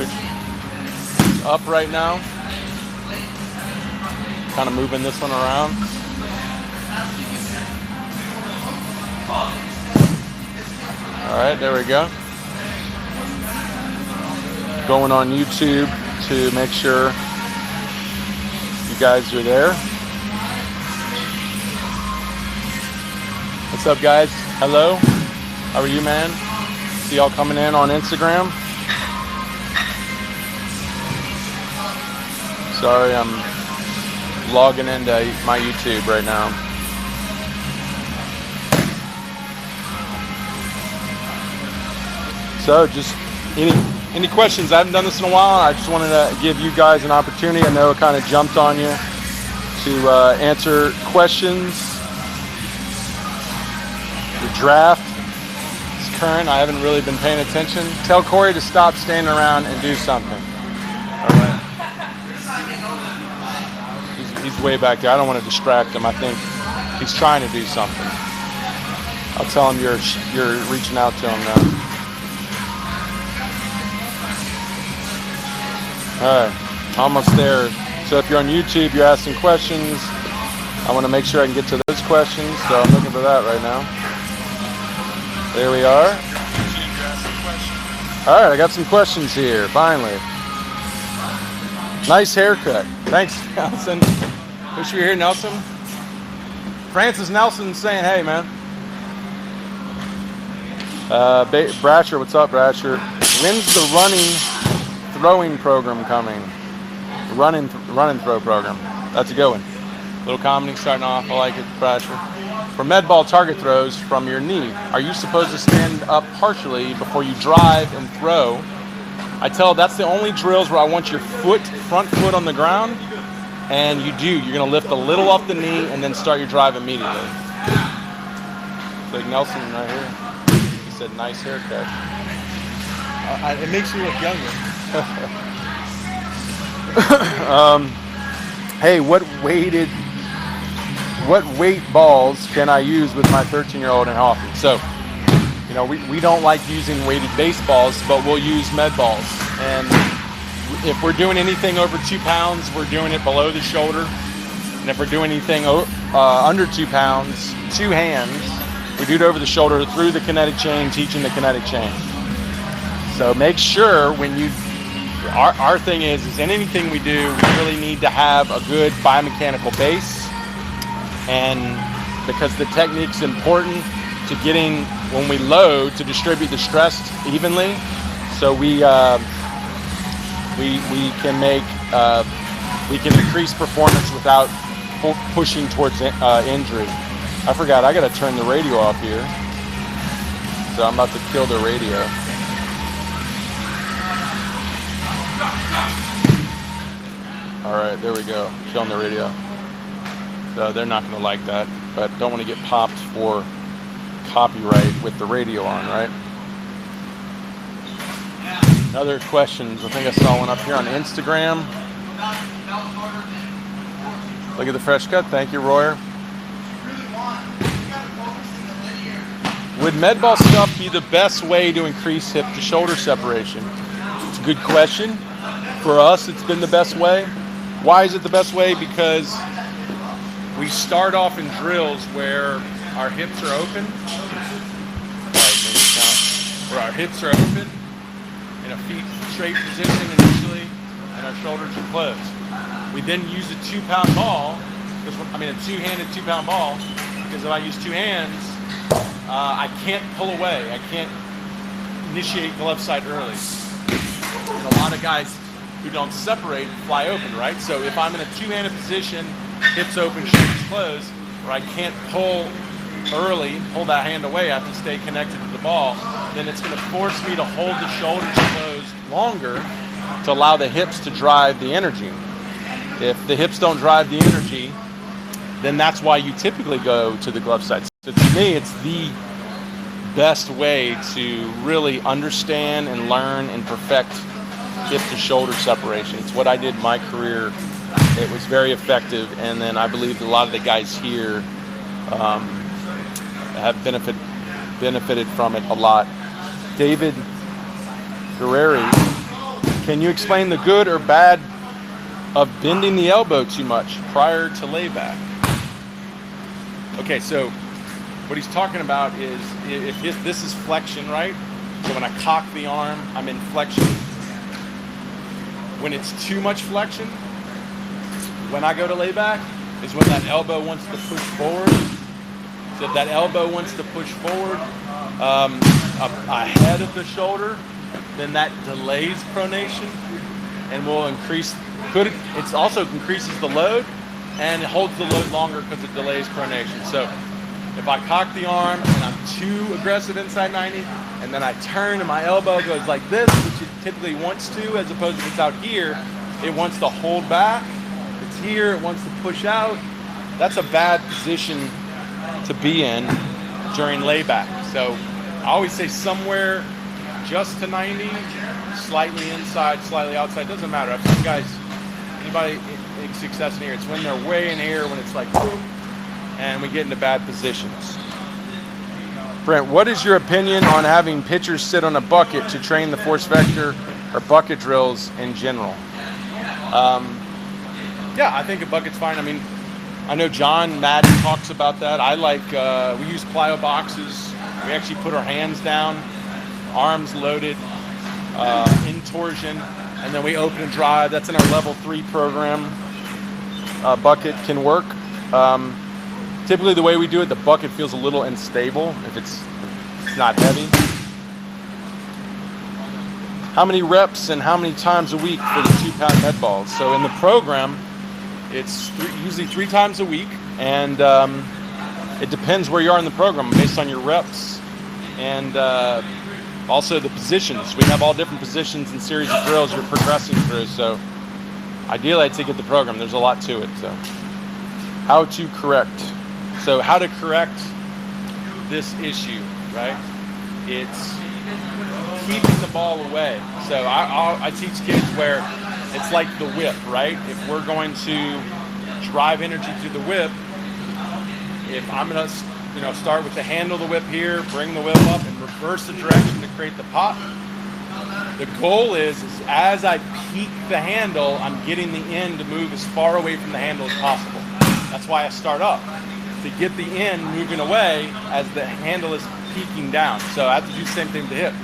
It's up right now. Kind of moving this one around. All right, there we go. Going on YouTube to make sure you guys are there. What's up, guys? Hello. How are you, man? See y'all coming in on Instagram. Sorry, I'm logging into my YouTube right now. So just any questions? I haven't done this in a while. I just wanted to give you guys an opportunity. I know it kind of jumped on you to answer questions. The draft is current. I haven't really been paying attention. Tell Corey to stop standing around and do something. All right. He's way back there. I don't want to distract him. I think he's trying to do something. I'll tell him you're reaching out to him now. All right, almost there. So if you're on YouTube, you're asking questions. I want to make sure I can get to those questions, so I'm looking for that right now. There we are. All right, I got some questions here, finally. Nice haircut. Thanks, Nelson. Wish you were here, Nelson. Francis Nelson saying, hey, man. Bratcher, what's up, Bratcher? When's the throwing program coming? Run and throw program. That's a good one. Little comedy starting off. I like it, Bratcher. For med ball target throws from your knee, are you supposed to stand up partially before you drive and throw? I tell that's the only drills where I want your front foot on the ground, and you do. You're going to lift a little off the knee and then start your drive immediately. Like Nelson right here. He said, nice haircut. It makes you look younger. Hey, what weight balls can I use with my 13-year-old in hockey? So, you know, we don't like using weighted baseballs, but we'll use med balls. And if we're doing anything over 2 pounds, we're doing it below the shoulder. And if we're doing anything under 2 pounds, 2 hands, we do it over the shoulder through the kinetic chain, teaching the kinetic chain. So make sure when you, our thing is in anything we do, we really need to have a good biomechanical base. And because the technique's important to getting, when we load, to distribute the stress evenly. So we can increase performance without pushing towards injury. I forgot, I gotta turn the radio off here. So I'm about to kill the radio. All right, there we go, killing the radio. So they're not gonna like that, but don't want to get popped for copyright with the radio on, right? Other questions? I think I saw one up here on Instagram. Look at the fresh cut. Thank you, Royer. Would med ball stuff be the best way to increase hip to shoulder separation? It's a good question. For us, it's been the best way. Why is it the best way? Because we start off in drills where our hips are open. Where our hips are open in a feet straight position initially, and our shoulders are closed. We then use a 2-pound ball, a 2-handed 2-pound ball, because if I use 2 hands, I can't pull away. I can't initiate the left side early. And a lot of guys who don't separate fly open, right? So if I'm in a 2-handed position, hips open, shoulders closed, where I can't pull early, pull that hand away, I have to stay connected to the ball, then it's going to force me to hold the shoulders closed longer to allow the hips to drive the energy. If the hips don't drive the energy, then that's why you typically go to the glove side. So to me, it's the best way to really understand and learn and perfect hip to shoulder separation. It's what I did in my career. It was very effective, and then I believe a lot of the guys here have benefited from it a lot. David Guerreri, Can you explain the good or bad of bending the elbow too much prior to layback? Okay, so what he's talking about is if this is flexion, right? So when I cock the arm, I'm in flexion. When it's too much flexion, when I go to layback, is when that elbow wants to push forward. So if that elbow wants to push forward ahead of the shoulder, then that delays pronation and will increase. It also increases the load and it holds the load longer because it delays pronation. So if I cock the arm and I'm too aggressive inside 90, and then I turn and my elbow goes like this, which it typically wants to, as opposed to if it's out here, it wants to hold back. If it's here, it wants to push out. That's a bad position to be in during layback. So I always say somewhere just to 90, slightly inside, slightly outside, doesn't matter. I've seen guys, anybody in success in here, it's when they're way in here, when it's like boom, and we get into bad positions. Brent, what is your opinion on having pitchers sit on a bucket to train the force vector or bucket drills in general? Yeah, I think a bucket's fine. I mean, I know John Madden talks about that. I like, we use plyo boxes. We actually put our hands down, arms loaded, in torsion, and then we open and drive. That's in our level 3 program. Bucket can work. Typically the way we do it, the bucket feels a little unstable if it's not heavy. How many reps and how many times a week for the 2-pound med balls? So in the program, it's usually 3 times a week, and it depends where you are in the program based on your reps and also the positions. We have all different positions and series of drills you're progressing through. So ideally, I'd say get the program. There's a lot to it. So how to correct. So how to correct this issue, right? It's keeping the ball away. So I teach kids where it's like the whip, right? If we're going to drive energy through the whip, if I'm going to start with the handle of the whip here, bring the whip up and reverse the direction to create the pop. The goal is as I peak the handle, I'm getting the end to move as far away from the handle as possible. That's why I start up, to get the end moving away as the handle is peaking down. So I have to do the same thing with the hip.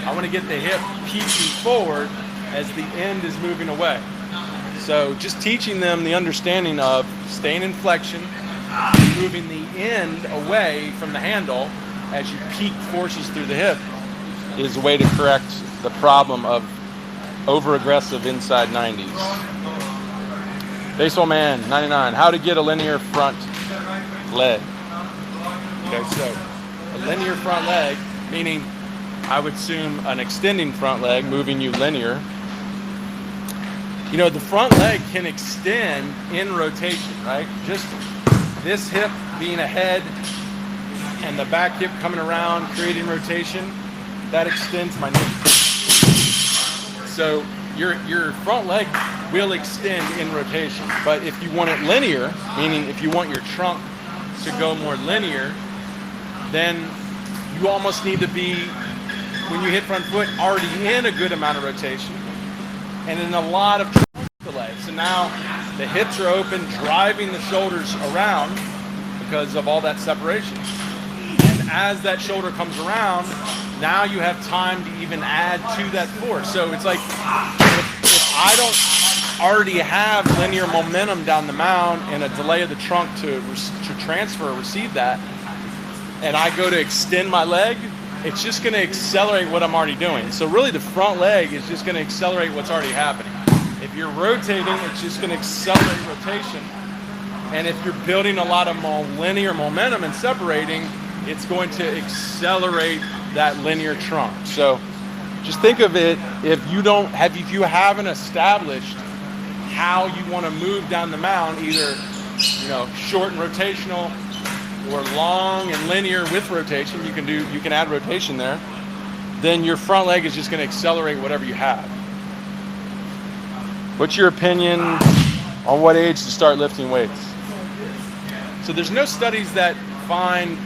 I want to get the hip peaking forward as the end is moving away. So just teaching them the understanding of staying in flexion, moving the end away from the handle as you peak forces through the hip is a way to correct the problem of over-aggressive inside 90s. Baseball Man 99, how to get a linear front leg. Okay, so a linear front leg, meaning I would assume an extending front leg, moving you linear. The front leg can extend in rotation, right? Just this hip being ahead and the back hip coming around, creating rotation, that extends my knee. So your front leg will extend in rotation. But if you want it linear, meaning if you want your trunk to go more linear, then you almost need to be, when you hit front foot, already in a good amount of rotation and in a lot of trunk delay. So now the hips are open, driving the shoulders around because of all that separation. And as that shoulder comes around, now you have time to even add to that force. So it's like if I don't already have linear momentum down the mound and a delay of the trunk to transfer or receive that, and I go to extend my leg, it's just going to accelerate what I'm already doing. So really the front leg is just going to accelerate what's already happening. If you're rotating, it's just going to accelerate rotation. And if you're building a lot of linear momentum and separating, it's going to accelerate that linear trunk. So just think of it, if you haven't established how you want to move down the mound, either short and rotational or long and linear with rotation, you can add rotation there, then your front leg is just going to accelerate whatever you have. What's your opinion on what age to start lifting weights? So there's no studies that find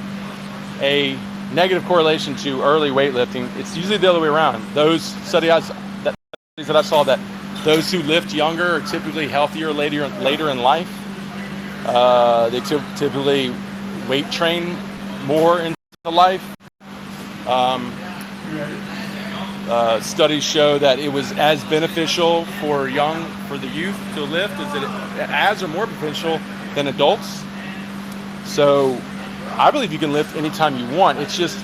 a negative correlation to early weightlifting. It's usually the other way around. Those studies that I saw that those who lift younger are typically healthier later in life. They typically weight train more into life. Studies show that it was as beneficial for the youth to lift as or more beneficial than adults. So I believe you can lift anytime you want. It's just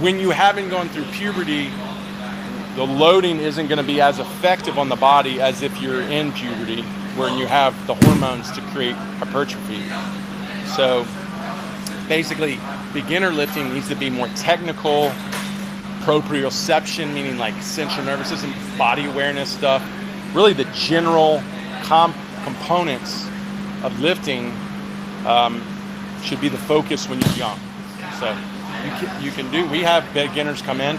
when you haven't gone through puberty, the loading isn't going to be as effective on the body as if you're in puberty, where you have the hormones to create hypertrophy. So basically, beginner lifting needs to be more technical, proprioception, meaning like central nervous system, body awareness stuff. Really the general components of lifting should be the focus when you're young. So we have beginners come in,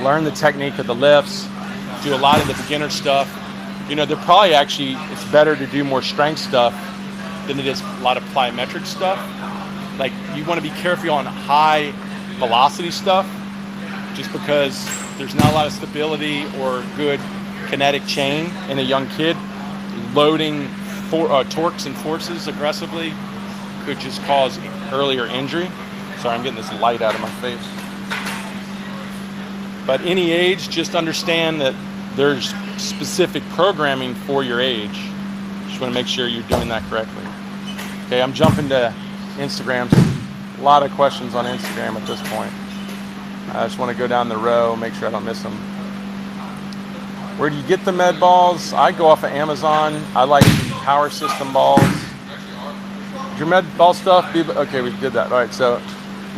learn the technique of the lifts, do a lot of the beginner stuff. They're probably it's better to do more strength stuff than it is a lot of plyometric stuff. Like, you want to be careful on high velocity stuff, just because there's not a lot of stability or good kinetic chain in a young kid. Loading torques and forces aggressively could just cause earlier injury. Sorry, I'm getting this light out of my face. But any age, just understand that there's specific programming for your age. Just want to make sure you're doing that correctly. Okay, I'm jumping to Instagram. A lot of questions on Instagram at this point. I just want to go down the row, make sure I don't miss them. Where do you get the med balls? I go off of Amazon. I like the Power System balls. Did your med ball stuff be... Okay, we did that. All right, so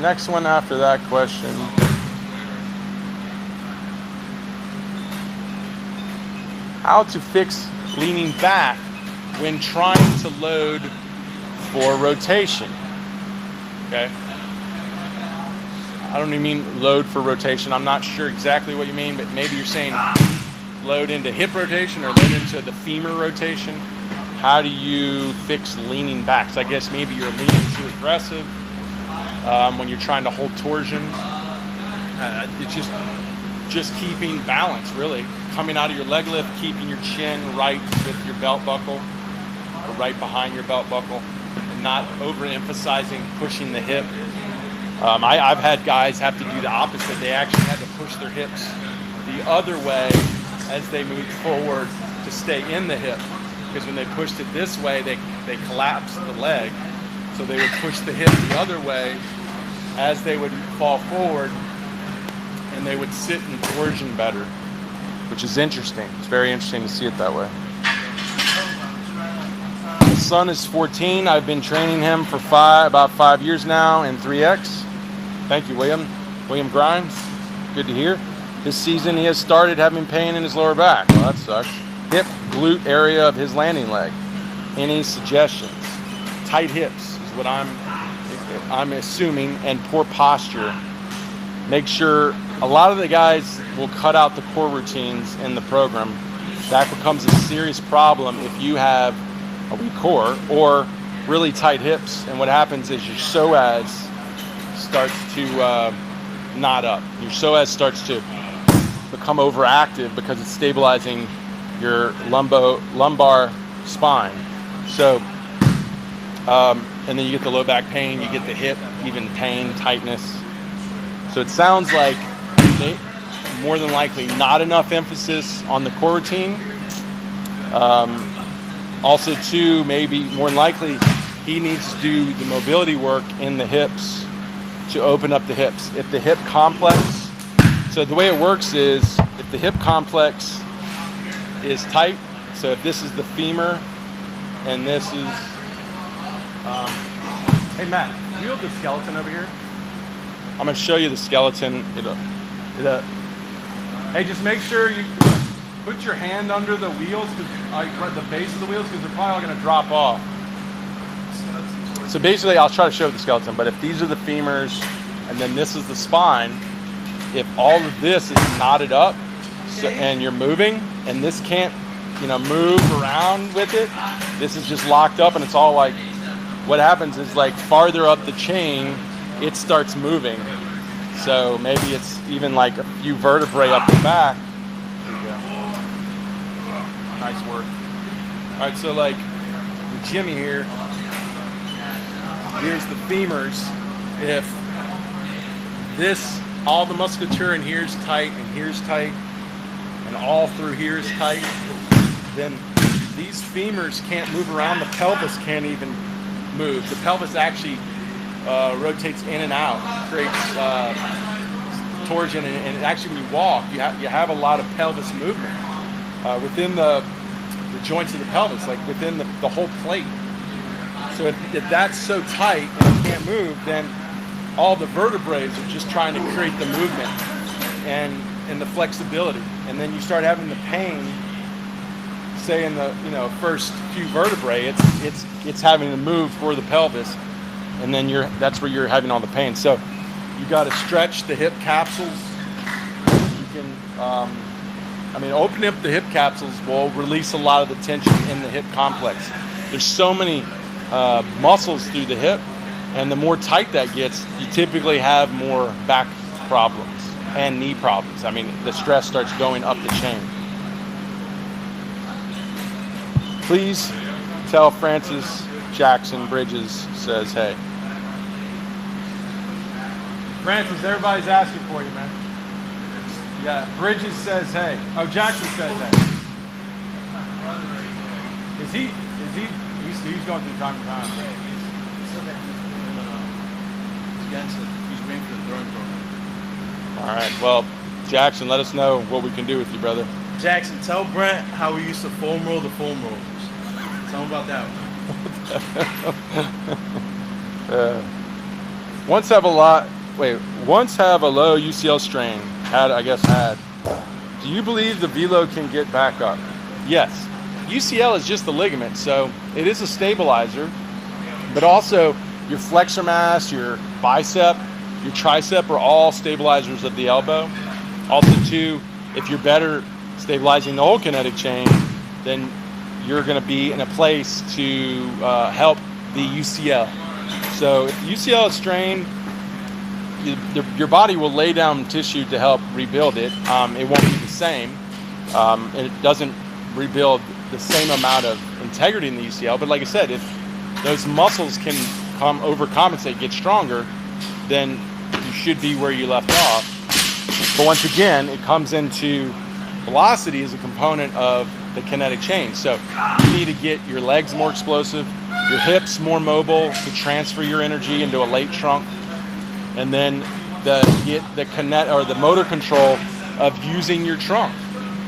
next one after that question. How to fix leaning back when trying to load for rotation. Okay. I don't even mean load for rotation. I'm not sure exactly what you mean, but maybe you're saying load into hip rotation or load into the femur rotation. How do you fix leaning back? So I guess maybe you're leaning too aggressive when you're trying to hold torsion. It's just keeping balance, really. Coming out of your leg lift, keeping your chin right with your belt buckle, or right behind your belt buckle, and not overemphasizing pushing the hip. I've had guys have to do the opposite. They actually had to push their hips the other way as they moved forward to stay in the hip. Because when they pushed it this way, they collapsed the leg. So they would push the hip the other way as they would fall forward, and they would sit in torsion better, which is interesting. It's very interesting to see it that way. My son is 14. I've been training him for about 5 years now in 3X. Thank you, William. William Grimes. Good to hear. This season he has started having pain in his lower back. Well, that sucks. Hip, glute area of his landing leg. Any suggestions? Tight hips is what I'm assuming, and poor posture. Make sure a lot of the guys will cut out the core routines in the program. That becomes a serious problem if you have a weak core or really tight hips. And what happens is your psoas starts to knot up. Your psoas starts to become overactive because it's stabilizing your lumbar spine. So, and then you get the low back pain, you get the hip, even pain, tightness. So it sounds like more than likely not enough emphasis on the core routine. Also, too, maybe more than likely he needs to do the mobility work in the hips to open up the hips. If the hip complex, so the way it works is if the hip complex is tight, so if this is the femur and this is, hey Matt, do you have the skeleton over here? I'm going to show you the skeleton. Hey, just make sure you put your hand under the wheels, the base of the wheels, because they're probably all going to drop off. So basically, I'll try to show the skeleton, but if these are the femurs and then this is the spine, if all of this is knotted up and you're moving and this can't, move around with it, this is just locked up and it's all like, what happens is like farther up the chain, it starts moving. So maybe it's even like a few vertebrae up the back. Nice work. All right, so like with Jimmy here, here's the femurs. If all the musculature in here is tight and here's tight and all through here is tight, then these femurs can't move around. The pelvis can't even move. The pelvis actually rotates in and out, creates torsion, and actually when you walk, you have a lot of pelvis movement within the joints of the pelvis, like within the whole plate. So if that's so tight and it can't move, then all the vertebrae are just trying to create the movement and the flexibility, and then you start having the pain. Say in the first few vertebrae, it's having to move for the pelvis, and then that's where you're having all the pain. So you got to stretch the hip capsules. You can, opening up the hip capsules will release a lot of the tension in the hip complex. There's so many muscles through the hip, and the more tight that gets, you typically have more back problems and knee problems. I mean, the stress starts going up the chain. Please tell Francis Jackson Bridges says hey. Francis, everybody's asking for you, man. Yeah, Bridges says hey. Oh, Jackson says hey. He's going through time to time. He's waiting for the throwing program. All right, well, Jackson, let us know what we can do with you, brother. Jackson, tell Brent how we used to foam roll the foam rollers. Tell him about that one. Once have a low UCL strain. Had. Do you believe the velo can get back up? Yes. UCL is just the ligament, so it is a stabilizer, but also your flexor mass, your bicep, your tricep are all stabilizers of the elbow. Also, too, if you're better stabilizing the whole kinetic chain, then you're going to be in a place to help the UCL. So if UCL is strained, your body will lay down tissue to help rebuild it. It won't be the same. And it doesn't rebuild the same amount of integrity in the UCL. But like I said, if those muscles can overcompensate, get stronger, then you should be where you left off. But once again, it comes into velocity as a component of the kinetic chain. So you need to get your legs more explosive, your hips more mobile to transfer your energy into a late trunk, and then the motor control of using your trunk,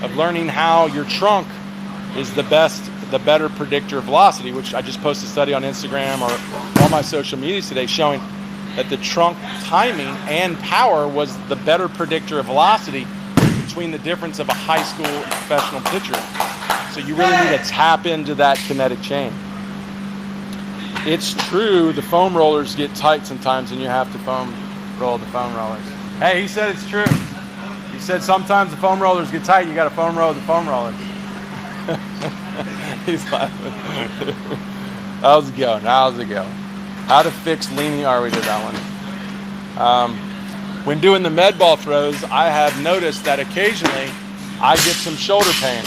of learning how your trunk is the better predictor of velocity, which I just posted a study on Instagram or all my social media today showing that the trunk timing and power was the better predictor of velocity between the difference of a high school and professional pitcher. So you really need to tap into that kinetic chain. It's true, the foam rollers get tight sometimes and you have to foam roll the foam rollers. Hey, he said it's true. He said sometimes the foam rollers get tight, you got to foam roll the foam rollers. He's laughing. How's it going? How to fix leaning? We did that one. When doing the med ball throws, I have noticed that occasionally I get some shoulder pain.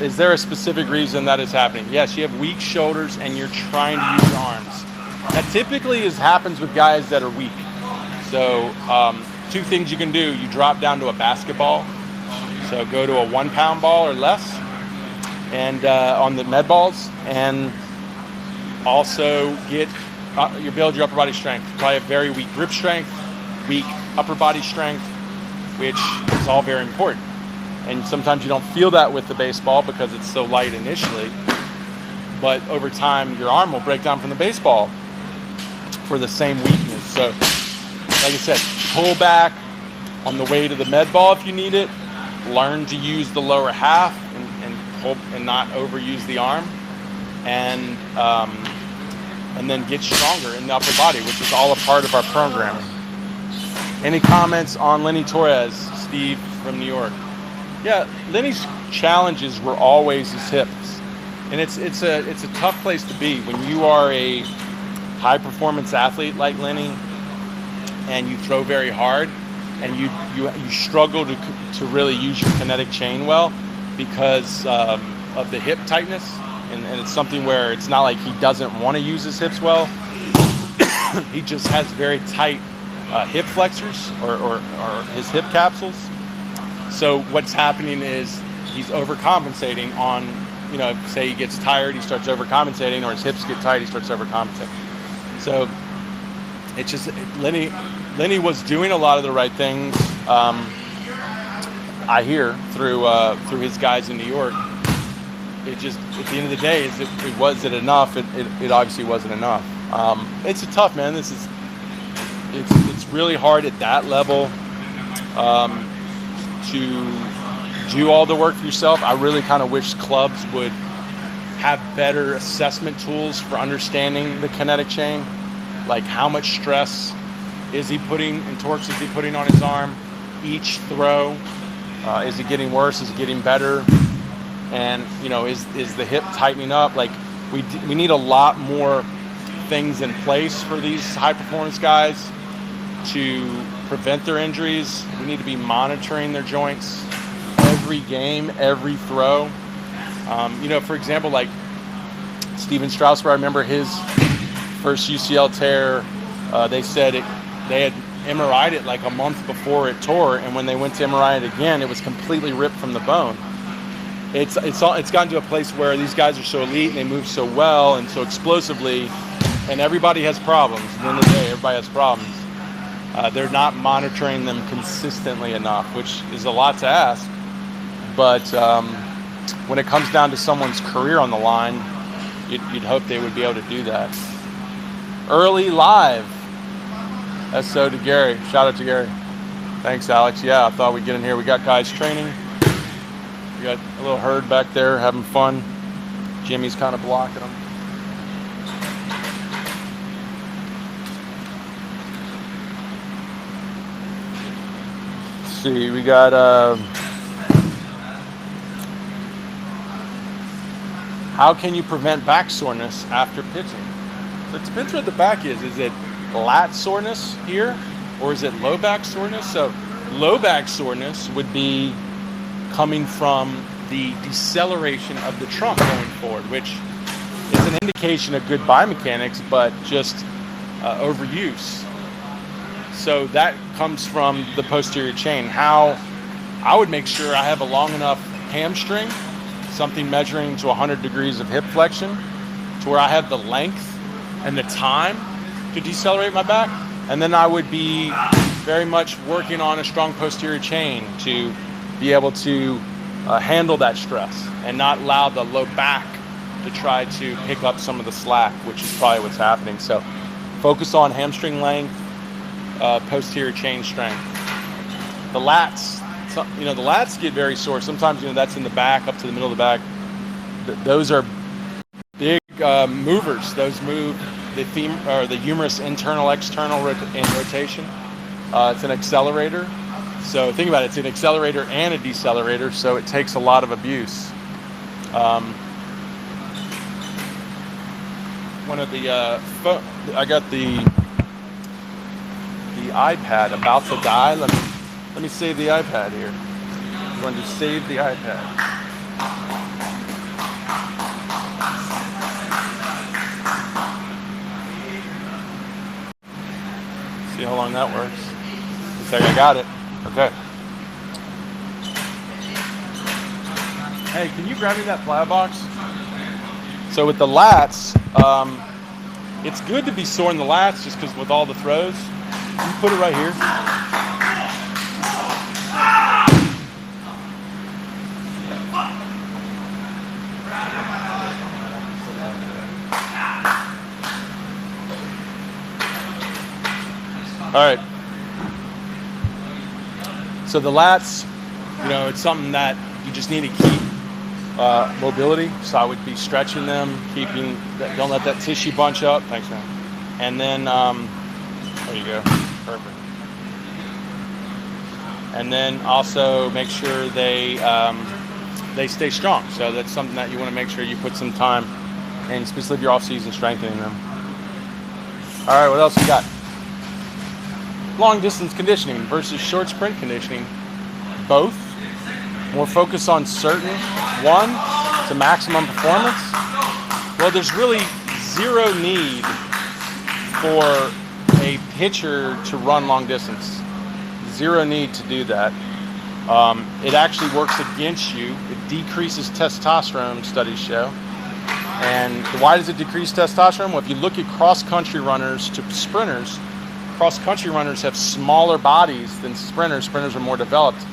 Is there a specific reason that is happening? Yes, you have weak shoulders and you're trying to use arms. That typically happens with guys that are weak. So two things you can do. You drop down to a basketball. So go to a 1 pound ball or less, and on the med balls, and also build your upper body strength. Probably have very weak grip strength, weak upper body strength, which is all very important. And sometimes you don't feel that with the baseball because it's so light initially, but over time your arm will break down from the baseball for the same weakness. So like I said, pull back on the way to the med ball if you need it. Learn to use the lower half and not overuse the arm, and then get stronger in the upper body, which is all a part of our programming. Any comments on Lenny Torres, Steve from New York? Yeah, Lenny's challenges were always his hips, and it's a tough place to be when you are a high performance athlete like Lenny, and you throw very hard, and you struggle to really use your kinetic chain well. because of the hip tightness, and it's something where it's not like he doesn't want to use his hips well. He just has very tight hip flexors or his hip capsules. So what's happening is he's overcompensating on, say he gets tired, he starts overcompensating, or his hips get tight, he starts overcompensating. So it's just, Lenny was doing a lot of the right things. I hear through his guys in New York. It just, at the end of the day, was it enough? It obviously wasn't enough. It's a tough, man. It's really hard at that level to do all the work for yourself. I really kind of wish clubs would have better assessment tools for understanding the kinetic chain, like how much stress is he putting and torques is he putting on his arm each throw. Is it getting worse? Is it getting better? And is the hip tightening up? Like we need a lot more things in place for these high performance guys to prevent their injuries. We need to be monitoring their joints every game, every throw. For example, like Steven Strasberg, I remember his first UCL tear. They said they had MRI'd it like a month before it tore, and when they went to MRI it again, it was completely ripped from the bone. It's gotten to a place where these guys are so elite and they move so well and so explosively, and everybody has problems. At the end of the day, everybody has problems. They're not monitoring them consistently enough, which is a lot to ask. But when it comes down to someone's career on the line, you'd hope they would be able to do that. Early live. SO to Gary. Shout out to Gary. Thanks, Alex. Yeah, I thought we'd get in here. We got guys training. We got a little herd back there having fun. Jimmy's kind of blocking them. Let's see, we got how can you prevent back soreness after pitching? So it depends what the back is. Is it lat soreness here, or is it low back soreness? So low back soreness would be coming from the deceleration of the trunk going forward, which is an indication of good biomechanics, but just overuse. So that comes from the posterior chain. How I would make sure I have a long enough hamstring, something measuring to 100 degrees of hip flexion, to where I have the length and the time to decelerate my back, and then I would be very much working on a strong posterior chain to be able to handle that stress and not allow the low back to try to pick up some of the slack, which is probably what's happening. So focus on hamstring length, posterior chain strength. The lats, the lats get very sore. Sometimes, that's in the back, up to the middle of the back. Those are big movers. Those move the humerus internal, external in rotation. It's an accelerator. So think about it. It's an accelerator and a decelerator, so it takes a lot of abuse. One of the I got the iPad about to die. Let me save the iPad here. I'm going to save the iPad. See how long that works. Looks like I got it. Okay. Hey, can you grab me that fly box? So with the lats, it's good to be sore in the lats just because with all the throws. You put it right here. All right. So the lats, it's something that you just need to keep mobility. So I would be stretching them, don't let that tissue bunch up. Thanks, man. And then, there you go. Perfect. And then also make sure they stay strong. So that's something that you want to make sure you put some time, and especially if you're off season, strengthening them. All right, what else we got? Long distance conditioning versus short sprint conditioning. Both more focus on certain one to maximum performance? Well, there's really zero need for a pitcher to run long distance. Zero need to do that. It actually works against you. It decreases testosterone, studies show. And why does it decrease testosterone? Well, if you look at cross-country runners to sprinters, cross-country runners have smaller bodies than sprinters. Sprinters are more developed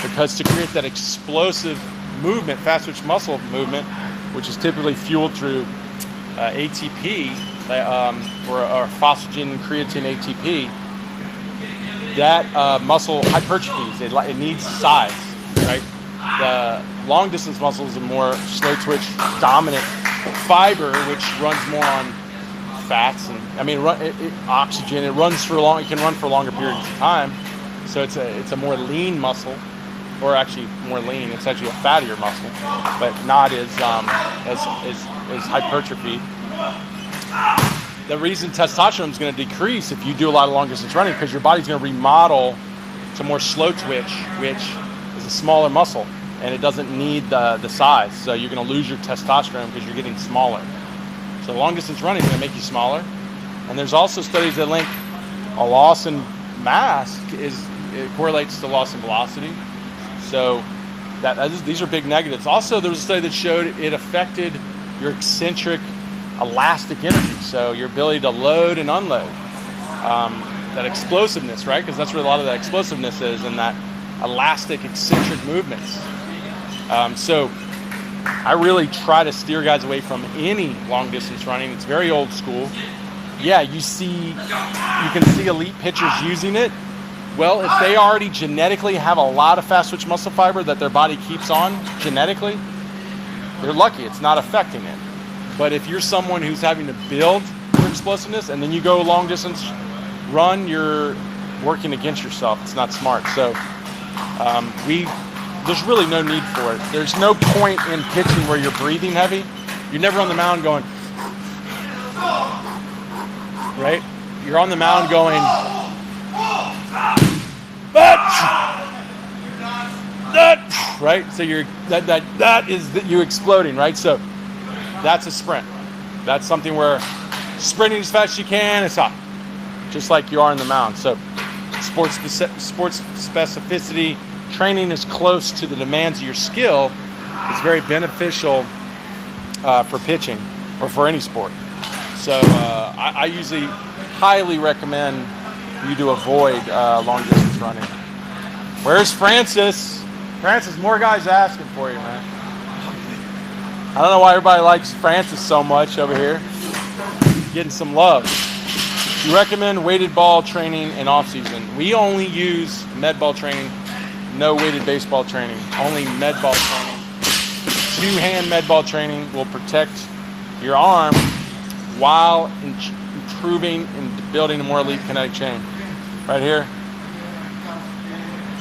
because to create that explosive movement, fast-twitch muscle movement, which is typically fueled through ATP, or phosphagen creatine ATP, that muscle hypertrophies. It needs size, right? The long distance muscle is a more slow twitch dominant fiber, which runs more on fats and oxygen. It runs for long. It can run for longer periods of time. So it's a more lean muscle, or actually more lean. It's actually a fattier muscle, but not as hypertrophy. The reason testosterone is going to decrease if you do a lot of long distance running, because your body's going to remodel to more slow twitch, which is a smaller muscle, and it doesn't need the size. So you're going to lose your testosterone because you're getting smaller. So long distance running is going to make you smaller. And there's also studies that link a loss in mass it correlates to loss in velocity. So these are big negatives. Also, there was a study that showed it affected your eccentric elastic energy, so your ability to load and unload, that explosiveness, right? Because that's where a lot of that explosiveness is, in that elastic eccentric movements. So I really try to steer guys away from any long distance running. It's very old school. Yeah, you can see elite pitchers using it. Well, if they already genetically have a lot of fast twitch muscle fiber that their body keeps on genetically, they're lucky it's not affecting it. But if you're someone who's having to build your explosiveness and then you go long distance run, you're working against yourself. It's not smart. So there's really no need for it. There's no point in pitching where you're breathing heavy. You're never on the mound going, right? You're on the mound going, right? So that is you exploding, right? So that's a sprint. That's something where sprinting as fast as you can, it's up, just like you are in the mound. So sports specificity, training is close to the demands of your skill. It's very beneficial for pitching or for any sport. So I usually highly recommend you to avoid long distance running. Where's Francis? Francis, more guys asking for you, man. I don't know why everybody likes Francis so much over here. Getting some love. You recommend weighted ball training in off season. We only use med ball training, no weighted baseball training, only med ball training. Two-hand med ball training will protect your arm while improving and building a more elite kinetic chain. Right here.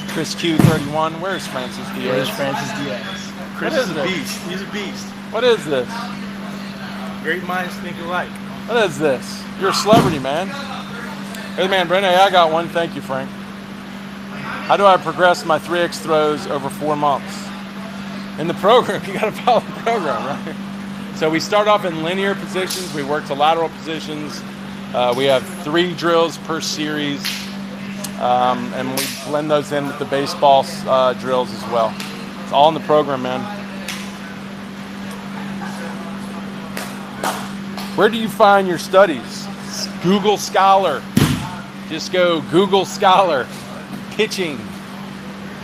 Chris Q31. Where's Francis Diaz? Where's Francis Diaz? Chris is a beast. He's a beast. What is this? Great minds think alike. What is this? You're a celebrity, man. Hey, man, Brent, hey, I got one. Thank you, Frank. How do I progress my 3X throws over 4 months? In the program, you got to follow the program, right? So we start off in linear positions. We work to lateral positions. We have 3 drills per series. And we blend those in with the baseball drills as well. It's all in the program, man. Where do you find your studies? Google Scholar. Just go Google Scholar. Pitching.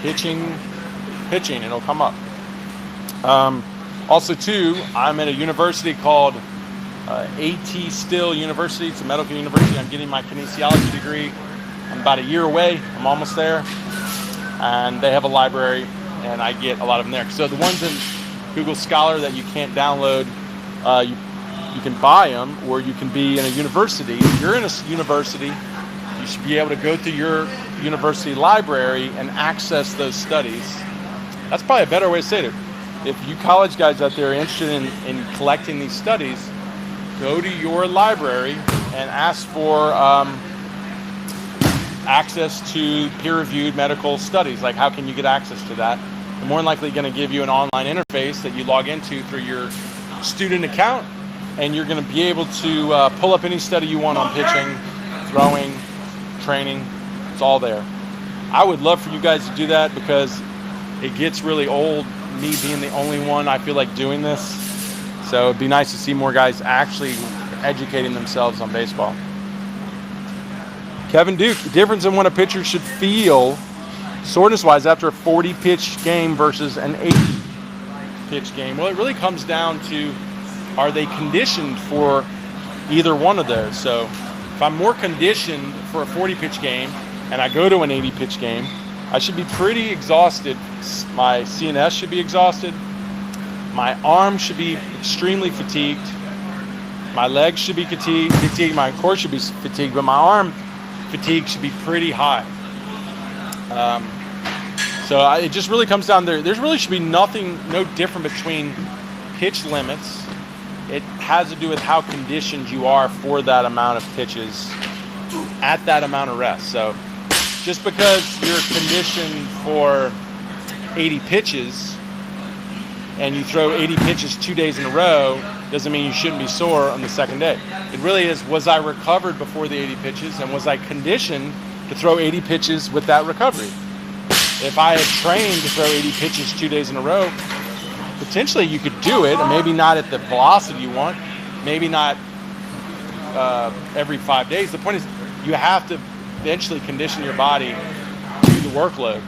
It'll come up. Also, too, I'm at a university called AT Still University. It's a medical university. I'm getting my kinesiology degree. I'm about a year away. I'm almost there. And they have a library, and I get a lot of them there. So the ones in Google Scholar that you can't download, you can buy them, or you can be in a university. If you're in a university, you should be able to go through your university library and access those studies. That's probably a better way to say it. If you college guys out there are interested in collecting these studies, go to your library and ask for access to peer-reviewed medical studies. Like, how can you get access to that? more than likely going to give you an online interface that you log into through your student account, and you're going to be able to pull up any study you want on pitching, throwing, training. It's all there. I would love for you guys to do that because it gets really old, me being the only one I feel like doing this. So it'd be nice to see more guys actually educating themselves on baseball. Kevin Duke, the difference in what a pitcher should feel soreness-wise after a 40-pitch game versus an 80-pitch game. Well, it really comes down to, are they conditioned for either one of those? So if I'm more conditioned for a 40-pitch game and I go to an 80-pitch game, I should be pretty exhausted. My CNS should be exhausted. My arm should be extremely fatigued. My legs should be fatigued. My core should be fatigued, but my arm fatigue should be pretty high. So it just really comes down there. There really should be no different between pitch limits. It has to do with how conditioned you are for that amount of pitches at that amount of rest. So just because you're conditioned for 80 pitches and you throw 80 pitches 2 days in a row doesn't mean you shouldn't be sore on the second day. It really is, was I recovered before the 80 pitches, and was I conditioned to throw 80 pitches with that recovery? If I had trained to throw 80 pitches 2 days in a row, potentially you could do it, and maybe not at the velocity you want, maybe not every 5 days. The point is, you have to eventually condition your body to the workload.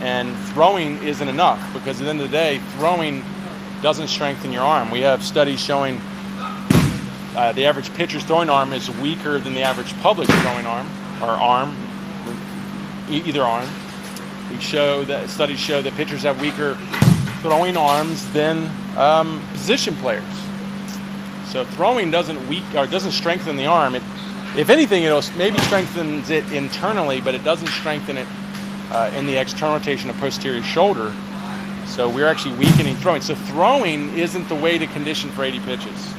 And throwing isn't enough, because at the end of the day, throwing doesn't strengthen your arm. We have studies showing the average pitcher's throwing arm is weaker than the average public's throwing arm, or arm, either arm. Studies show that pitchers have weaker throwing arms than position players. So throwing doesn't strengthen the arm. If anything, it maybe strengthens it internally, but it doesn't strengthen it in the external rotation of posterior shoulder. So we're actually weakening throwing. So throwing isn't the way to condition for 80 pitches.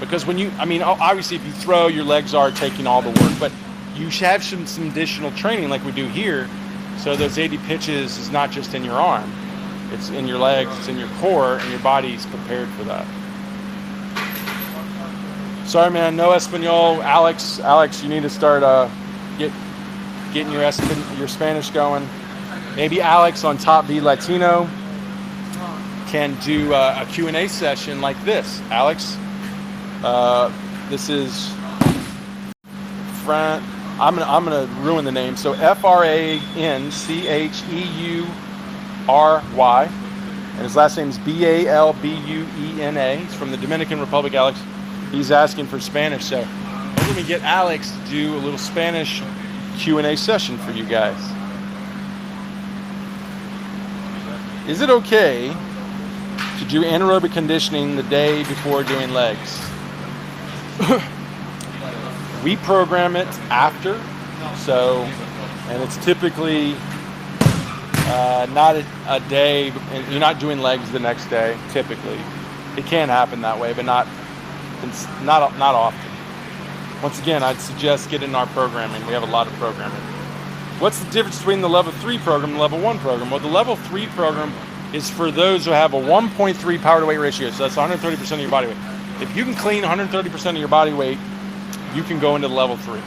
Because obviously if you throw, your legs are taking all the work, but you should have some additional training like we do here. So those 80 pitches is not just in your arm. It's in your legs, it's in your core, and your body's prepared for that. Sorry, man, no Espanol. Alex, you need to start getting your Spanish going. Maybe Alex on Top V Latino can do a Q&A session like this. Alex, this is I'm gonna ruin the name. So Francheury, and his last name is Balbuena. He's from the Dominican Republic. Alex, he's asking for Spanish. So let me get Alex to do a little Spanish Q&A session for you guys. Is it okay to do anaerobic conditioning the day before doing legs? We program it after, and it's typically not a day, and you're not doing legs the next day, typically. It can happen that way, but not often. Once again, I'd suggest getting our programming. We have a lot of programming. What's the difference between the level 3 program and the level 1 program? Well, the level 3 program is for those who have a 1.3 power to weight ratio. So that's 130% of your body weight. If you can clean 130% of your body weight, you can go into the level 3.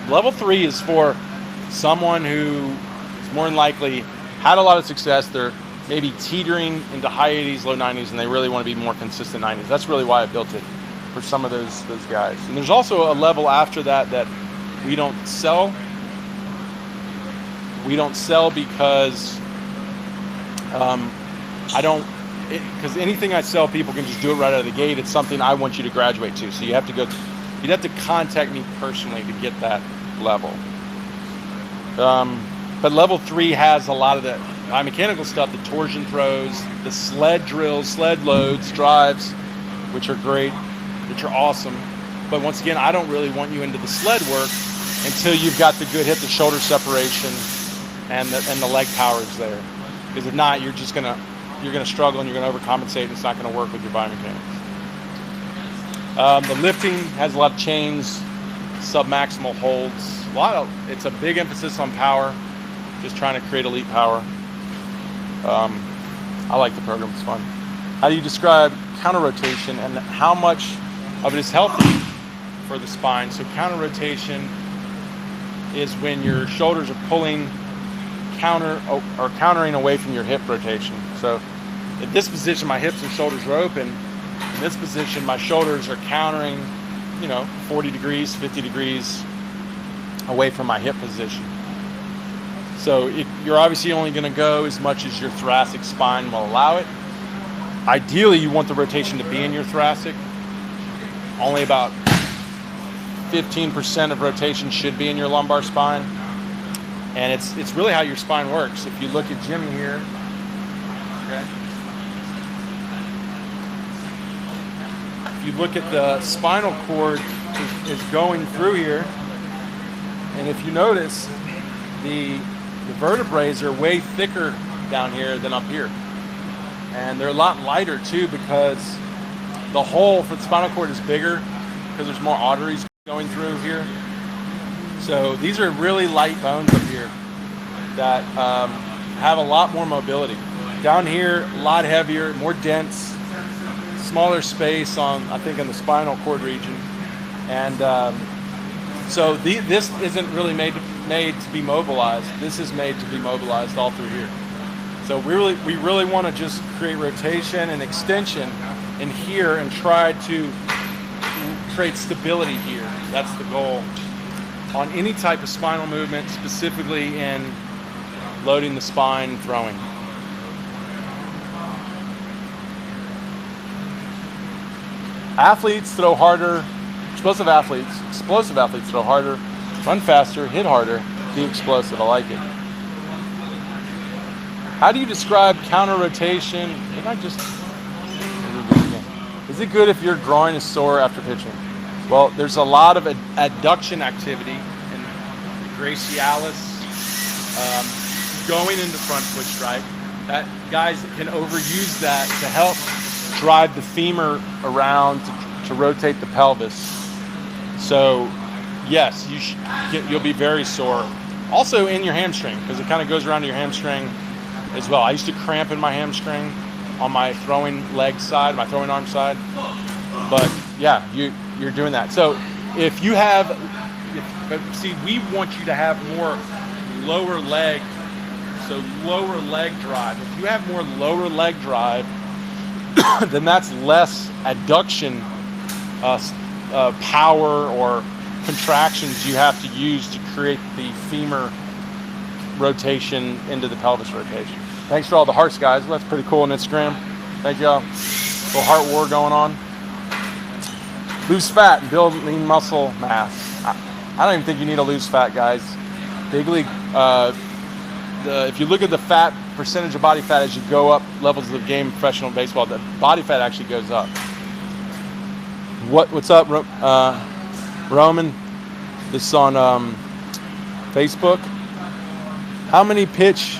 Level 3 is for someone who is more than likely had a lot of success. They're maybe teetering into high 80s, low 90s, and they really want to be more consistent 90s. That's really why I built it, for some of those guys. And there's also a level after that we don't sell. We don't sell because because anything I sell, people can just do it right out of the gate. It's something I want you to graduate to. So you'd have to contact me personally to get that level. But level 3 has a lot of the biomechanical stuff, the torsion throws, the sled drills, sled loads, drives, which are great, which are awesome. But once again, I don't really want you into the sled work until you've got the good hip to shoulder separation and the leg power is there. Because if not, you're gonna struggle and you're gonna overcompensate, and it's not gonna work with your biomechanics. The lifting has a lot of chains, submaximal holds. It's a big emphasis on power, just trying to create elite power. I like the program, it's fun. How do you describe counter rotation and how much of it is healthy for the spine? So counter rotation is when your shoulders are pulling countering away from your hip rotation. So in this position, my hips and shoulders are open. In this position, my shoulders are countering, 40 degrees, 50 degrees away from my hip position. So you're obviously only going to go as much as your thoracic spine will allow it. Ideally, you want the rotation to be in your thoracic. Only about 15% of rotation should be in your lumbar spine. And it's really how your spine works. If you look at Jimmy here, okay? If you look at the spinal cord is going through here, and if you notice, the vertebrae are way thicker down here than up here. And they're a lot lighter too because the hole for the spinal cord is bigger because there's more arteries going through here. So these are really light bones up here that have a lot more mobility. Down here, a lot heavier, more dense, smaller space I think in the spinal cord region. And so this isn't really made to be mobilized. This is made to be mobilized all through here. So we really want to just create rotation and extension in here and try to create stability here. That's the goal on any type of spinal movement, specifically in loading the spine, throwing. Athletes throw harder. Explosive athletes throw harder, run faster, hit harder, be explosive. I like it. How do you describe counter rotation? Is it good if your groin is sore after pitching? Well, there's a lot of adduction activity in the brachialis, going into front foot strike. That guys can overuse that to help drive the femur around to rotate the pelvis. So, yes, you'll be very sore. Also in your hamstring, because it kind of goes around to your hamstring as well. I used to cramp in my hamstring on my throwing leg side, my throwing arm side. But yeah, you're doing that. So if you have, we want you to have more lower leg, so lower leg drive. If you have more lower leg drive, then that's less adduction power or contractions you have to use to create the femur rotation into the pelvis rotation. Thanks for all the hearts, guys. That's pretty cool on Instagram. Thank y'all. Little heart war going on. Lose fat and build lean muscle mass. I don't even think you need to lose fat, guys. Big league. If you look at the fat percentage of body fat as you go up levels of the game, professional baseball, the body fat actually goes up. What's up, Roman? This is on Facebook. How many pitch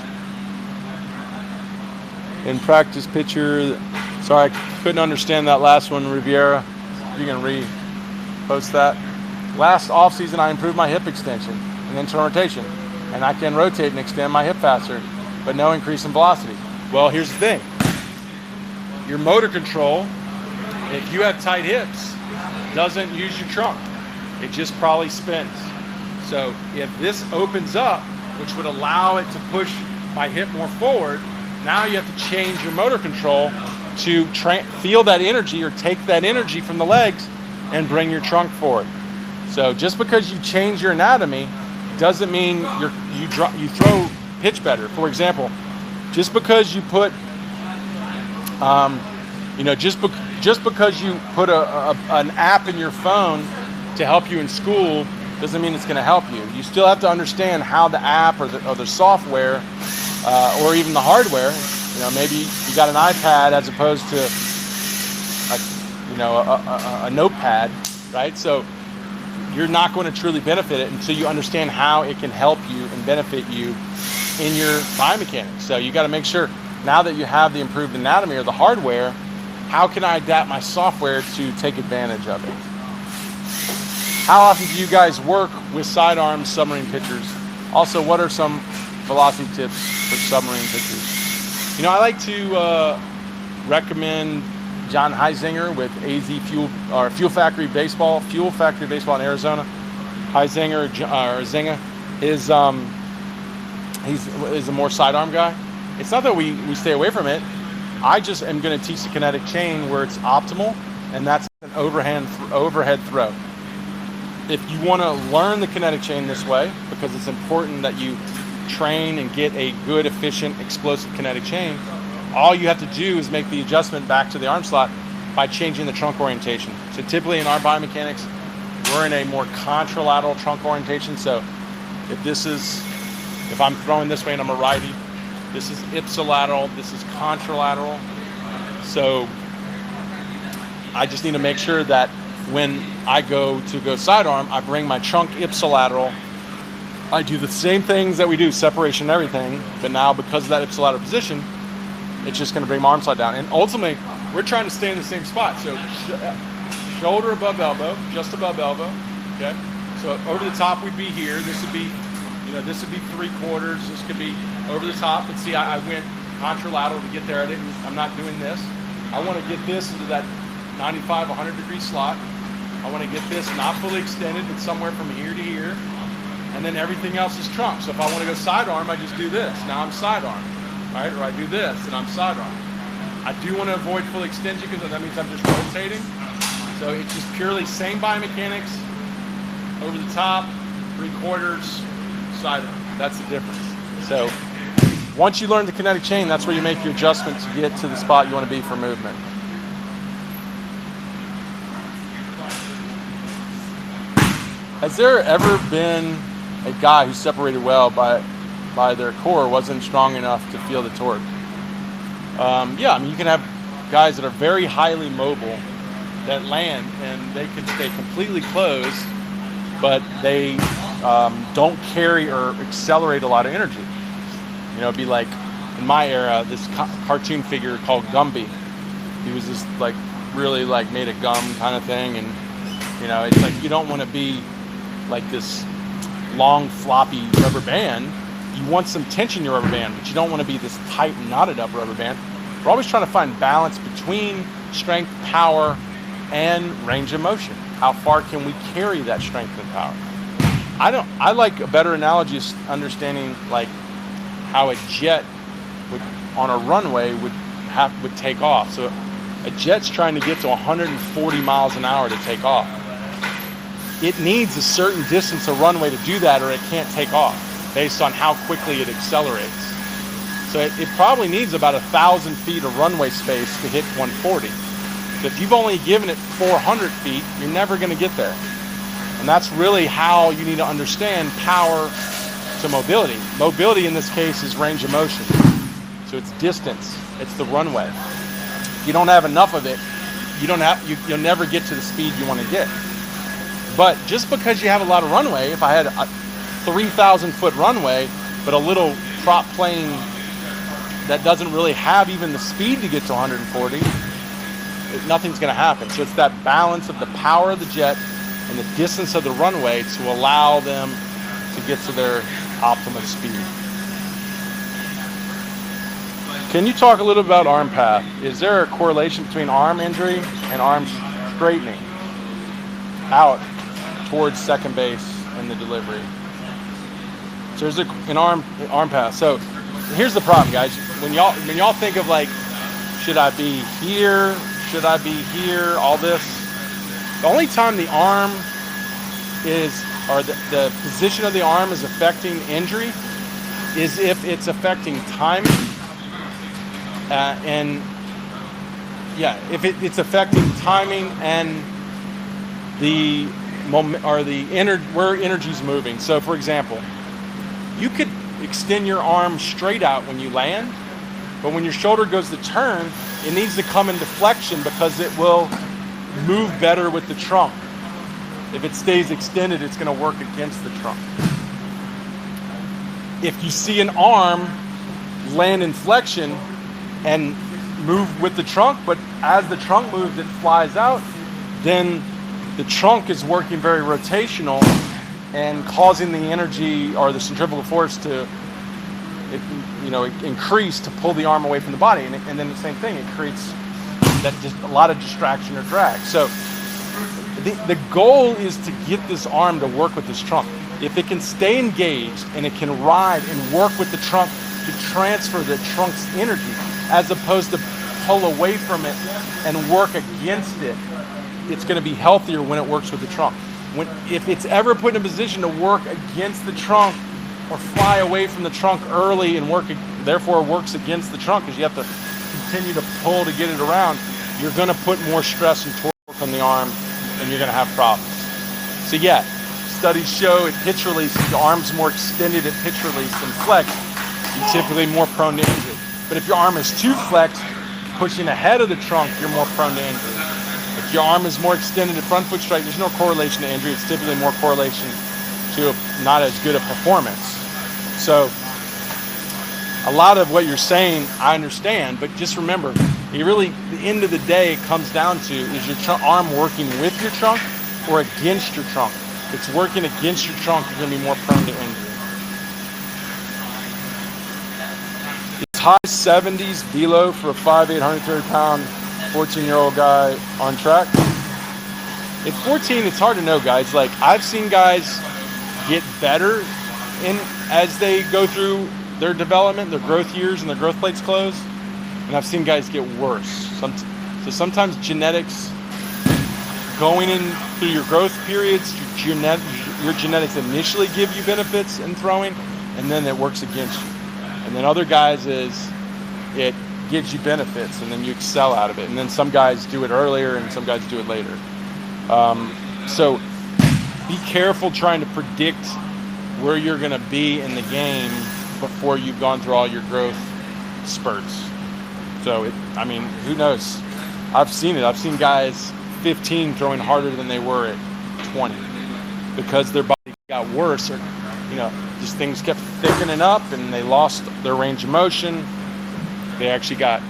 in practice pitcher? Sorry, I couldn't understand that last one, Riviera. You can repost that. Last off season, I improved my hip extension and internal rotation, and I can rotate and extend my hip faster, but no increase in velocity. Well, here's the thing. Your motor control, if you have tight hips, doesn't use your trunk. It just probably spins. So if this opens up, which would allow it to push my hip more forward, now you have to change your motor control to feel that energy or take that energy from the legs and bring your trunk forward. So just because you change your anatomy doesn't mean you throw pitch better. For example, just because you put just because you put an app in your phone to help you in school doesn't mean it's going to help you. You still have to understand how the app or the software or even the hardware. Maybe you got an iPad as opposed to a notepad, right? So you're not going to truly benefit it until you understand how it can help you and benefit you in your biomechanics. So you got to make sure now that you have the improved anatomy or the hardware, how can I adapt my software to take advantage of it? How often do you guys work with sidearm submarine pitchers? Also, what are some velocity tips for submarine pitchers? You know, I like to recommend John Heisinger with AZ Fuel Factory Baseball in Arizona. Heisinger or Zinga is he's a more sidearm guy. It's not that we stay away from it. I just am going to teach the kinetic chain where it's optimal, and that's an overhead throw. If you want to learn the kinetic chain this way, because it's important that you train and get a good, efficient, explosive kinetic chain, all you have to do is make the adjustment back to the arm slot by changing the trunk orientation. So typically in our biomechanics, we're in a more contralateral trunk orientation. So if I'm throwing this way and I'm a righty, this is ipsilateral, this is contralateral. So I just need to make sure that when I go sidearm, I bring my trunk ipsilateral. I do the same things that we do, separation and everything, but now because of that ipsilateral position, it's just going to bring my arm slot down. And ultimately, we're trying to stay in the same spot. So shoulder above elbow, just above elbow. Okay. So over the top would be here. This would be, this would be 3/4. This could be over the top. But see, I went contralateral to get there. I'm not doing this. I want to get this into that 95, 100 degree slot. I want to get this not fully extended, but somewhere from here to here. And then everything else is trunk. So if I want to go sidearm, I just do this. Now I'm sidearm. All right, or I do this and I'm sidearm. I do want to avoid full extension because that means I'm just rotating. So it's just purely same biomechanics, over the top, 3/4, sidearm. That's the difference. So once you learn the kinetic chain, that's where you make your adjustment to get to the spot you want to be for movement. Has there ever been a guy who separated well by their core wasn't strong enough to feel the torque? Yeah, I mean, you can have guys that are very highly mobile that land and they can stay completely closed, but they don't carry or accelerate a lot of energy. It'd be like in my era, this cartoon figure called Gumby. He was just like really like made of gum kind of thing, and it's like you don't want to be like this long floppy rubber band. You want some tension in your rubber band, but you don't want to be this tight knotted up rubber band. We're always trying to find balance between strength, power, and range of motion. How far can we carry that strength and power? I like a better analogy is understanding like how a jet on a runway would take off. So a jet's trying to get to 140 miles an hour to take off. It needs a certain distance of runway to do that, or it can't take off based on how quickly it accelerates. So it probably needs about 1,000 feet of runway space to hit 140. So if you've only given it 400 feet, you're never going to get there. And that's really how you need to understand power to mobility. Mobility in this case is range of motion. So it's distance. It's the runway. If you don't have enough of it, you'll never get to the speed you want to get. But just because you have a lot of runway, if I had a 3,000 foot runway, but a little prop plane that doesn't really have even the speed to get to 140, nothing's going to happen. So it's that balance of the power of the jet and the distance of the runway to allow them to get to their optimum speed. Can you talk a little about arm path? Is there a correlation between arm injury and arm straightening out towards second base in the delivery? So there's an arm path. So here's the problem, guys. When y'all think of like, should I be here? Should I be here? All this. The only time the arm or the position of the arm is affecting injury is if it's affecting timing. It's affecting timing and the moment or where energy's moving. So, for example, you could extend your arm straight out when you land, but when your shoulder goes to turn, it needs to come into flexion because it will move better with the trunk. If it stays extended, it's going to work against the trunk. If you see an arm land in flexion and move with the trunk, but as the trunk moves, it flies out, then the trunk is working very rotational and causing the energy or the centrifugal force to increase to pull the arm away from the body, and then the same thing, it creates that just a lot of distraction or drag. So the goal is to get this arm to work with this trunk. If it can stay engaged and it can ride and work with the trunk to transfer the trunk's energy, as opposed to pull away from it and work against it, it's going to be healthier when it works with the trunk. If it's ever put in a position to work against the trunk or fly away from the trunk early and therefore works against the trunk because you have to continue to pull to get it around, you're going to put more stress and torque on the arm and you're going to have problems. So yeah, studies show at pitch release, the arm's more extended at pitch release than flex, you're typically more prone to injury. But if your arm is too flexed, pushing ahead of the trunk, you're more prone to injury. If your arm is more extended at front foot strike, there's no correlation to injury. It's typically more correlation to not as good a performance. So a lot of what you're saying, I understand, but just remember, the end of the day, it comes down to, is your arm working with your trunk or against your trunk? If it's working against your trunk, you're going to be more prone to injury. It's high 70s velo for a 5'8", 130-pound, 14-year-old guy on track. At 14, it's hard to know, guys. Like, I've seen guys get better as they go through their development, their growth years, and their growth plates close. And I've seen guys get worse. So sometimes genetics, going in through your growth periods, your genetics initially give you benefits in throwing, and then it works against you. And then other guys it gives you benefits, and then you excel out of it. And then some guys do it earlier, and some guys do it later. So be careful trying to predict where you're going to be in the game before you've gone through all your growth spurts. So, who knows? I've seen it. I've seen guys 15 throwing harder than they were at 20 because their body got worse, or just things kept thickening up and they lost their range of motion. They actually got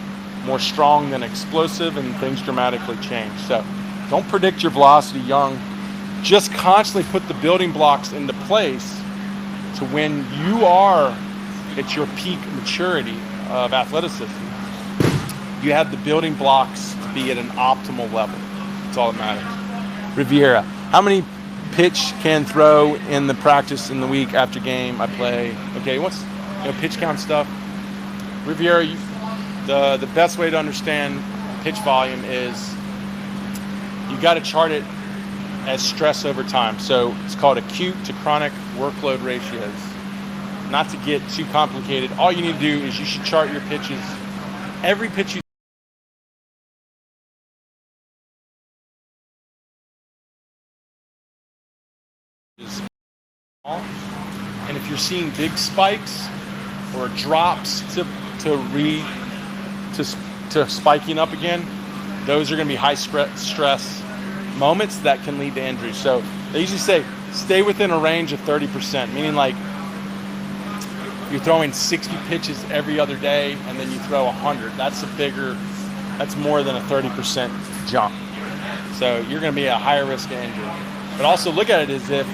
more strong than explosive, and things dramatically changed. So don't predict your velocity young. Just constantly put the building blocks into place to when you are at your peak maturity of athleticism, you have the building blocks to be at an optimal level. That's all that matters. Riviera, how many pitch can throw in the practice in the week after game I play? Okay, what's pitch count stuff? Riviera, the best way to understand pitch volume is you got to chart it as stress over time. So it's called acute to chronic workload ratios. Not to get too complicated, all you need to do is you should chart your pitches. Every pitch you is small, and if you're seeing big spikes or drops to spiking up again, those are going to be high stress moments that can lead to injury. So they usually say stay within a range of 30%, meaning like you're throwing 60 pitches every other day and then you throw 100. That's more than a 30% jump. So you're going to be at a higher risk of injury. But also look at it as if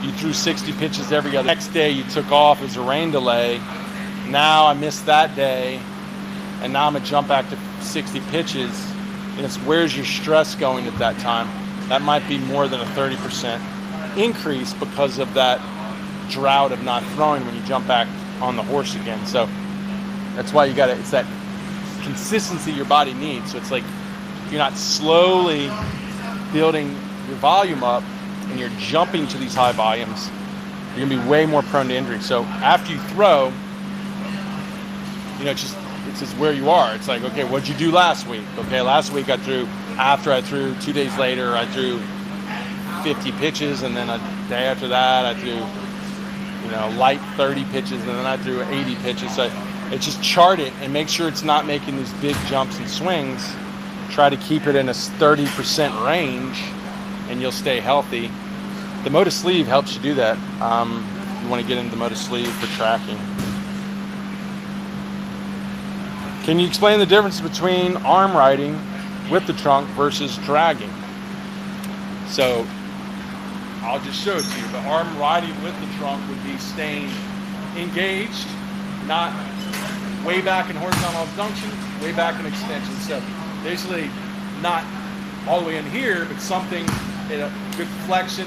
you threw 60 pitches every other. Next day you took off as a rain delay. Now I missed that day, and now I'm going to jump back to 60 pitches. And it's where's your stress going at that time? That might be more than a 30% increase because of that drought of not throwing when you jump back on the horse again. So that's why it's that consistency your body needs. So it's like you're not slowly building your volume up and you're jumping to these high volumes, you're going to be way more prone to injury. So after you throw, it's just where you are. It's like, okay, what'd you do last week? Okay, last week after I threw 2 days later, I threw 50 pitches, and then a day after that, I threw, light 30 pitches, and then I threw 80 pitches. So it's just chart it and make sure it's not making these big jumps and swings. Try to keep it in a 30% range, and you'll stay healthy. The Moda sleeve helps you do that. You want to get into the Moda sleeve for tracking. Can you explain the difference between arm riding with the trunk versus dragging? So I'll just show it to you. The arm riding with the trunk would be staying engaged, not way back in horizontal abduction, way back in extension. So basically not all the way in here, but something in a good flexion,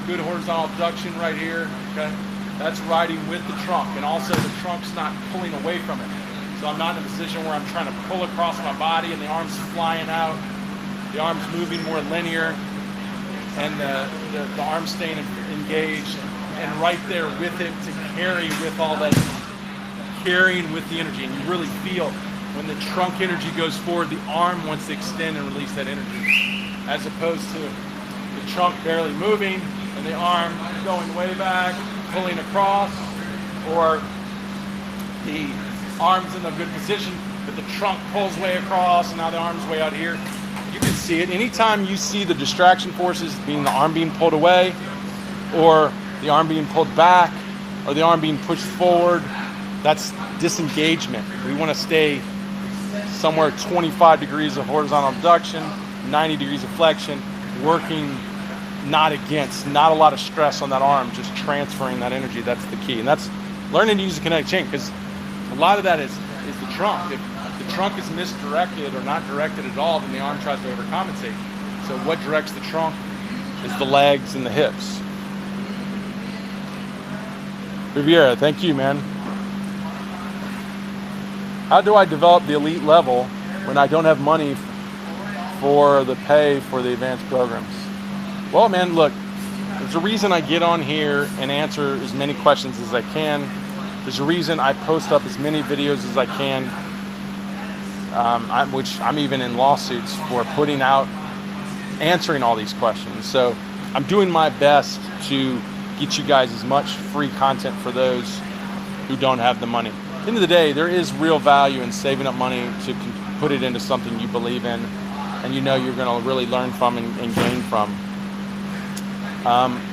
good horizontal abduction right here, okay? That's riding with the trunk, and also the trunk's not pulling away from it. So I'm not in a position where I'm trying to pull across my body and the arm's flying out, the arm's moving more linear, and the arm's staying engaged, and right there with it to carry with all that, carrying with the energy. And you really feel when the trunk energy goes forward, the arm wants to extend and release that energy, as opposed to the trunk barely moving and the arm going way back, pulling across, or the arm's in a good position, but the trunk pulls way across, and now the arm's way out here. You can see it. Anytime you see the distraction forces, being the arm being pulled away, or the arm being pulled back, or the arm being pushed forward, that's disengagement. We want to stay somewhere 25 degrees of horizontal abduction, 90 degrees of flexion, working not against, not a lot of stress on that arm, just transferring that energy. That's the key. And that's learning to use the kinetic chain, because a lot of that is the trunk. If the trunk is misdirected or not directed at all, then the arm tries to overcompensate. So what directs the trunk is the legs and the hips. Riviera, thank you, man. How do I develop the elite level when I don't have money for the pay for the advanced programs? Well, man, look, there's a reason I get on here and answer as many questions as I can. There's a reason I post up as many videos as I can, which I'm even in lawsuits for putting out, answering all these questions. So I'm doing my best to get you guys as much free content for those who don't have the money. At the end of the day, there is real value in saving up money to put it into something you believe in and you know you're going to really learn from and gain from.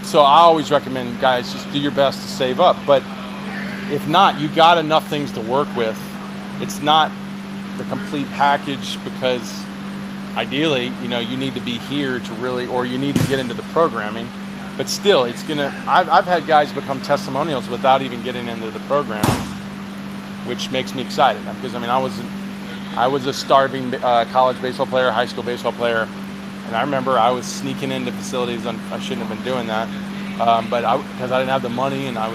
So I always recommend, guys, just do your best to save up. But if not, you got enough things to work with. It's not the complete package, because ideally, you know, you need to be here to really, or you need to get into the programming. But still, it's gonna. I've had guys become testimonials without even getting into the program, which makes me excited, because I mean, I was a starving college baseball player, high school baseball player, and I remember I was sneaking into facilities. I shouldn't have been doing that, but because I didn't have the money, and I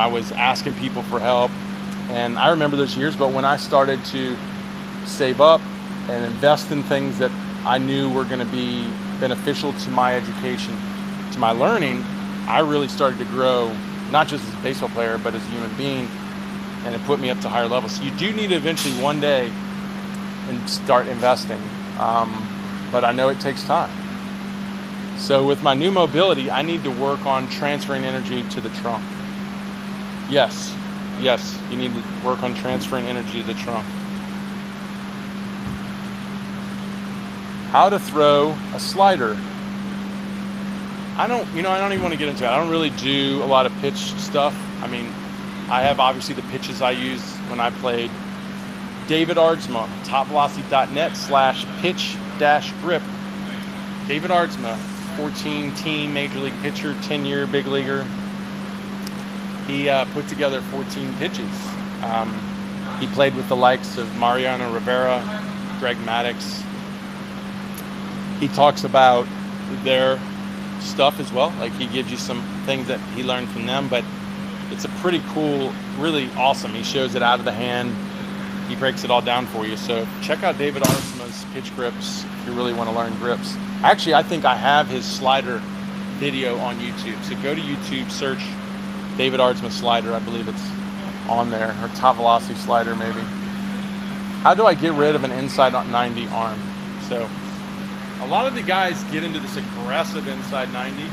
was asking people for help. And I remember those years. But when I started to save up and invest in things that I knew were going to be beneficial to my education, to my learning, I really started to grow, not just as a baseball player, but as a human being, and it put me up to higher levels. So you do need to eventually one day and start investing, but I know it takes time. So with my new mobility, I need to work on transferring energy to the trunk. Yes, you need to work on transferring energy to the trunk. How to throw a slider. I don't even want to get into it. I don't really do a lot of pitch stuff. I mean, I have obviously the pitches I used when I played. David Aardsma, TopVelocity.net/pitch-grip. David Aardsma, 14-team major league pitcher, 10-year big leaguer. He put together 14 pitches. He played with the likes of Mariano Rivera, Greg Maddux. He talks about their stuff as well. Like, he gives you some things that he learned from them, but it's a pretty cool, really awesome. He shows it out of the hand. He breaks it all down for you. So check out David Aardsma's pitch grips if you really want to learn grips. Actually, I think I have his slider video on YouTube. So go to YouTube, search David Aardsma slider. I believe it's on there, or top velocity slider maybe. How do I get rid of an inside 90 arm? So a lot of the guys get into this aggressive inside 90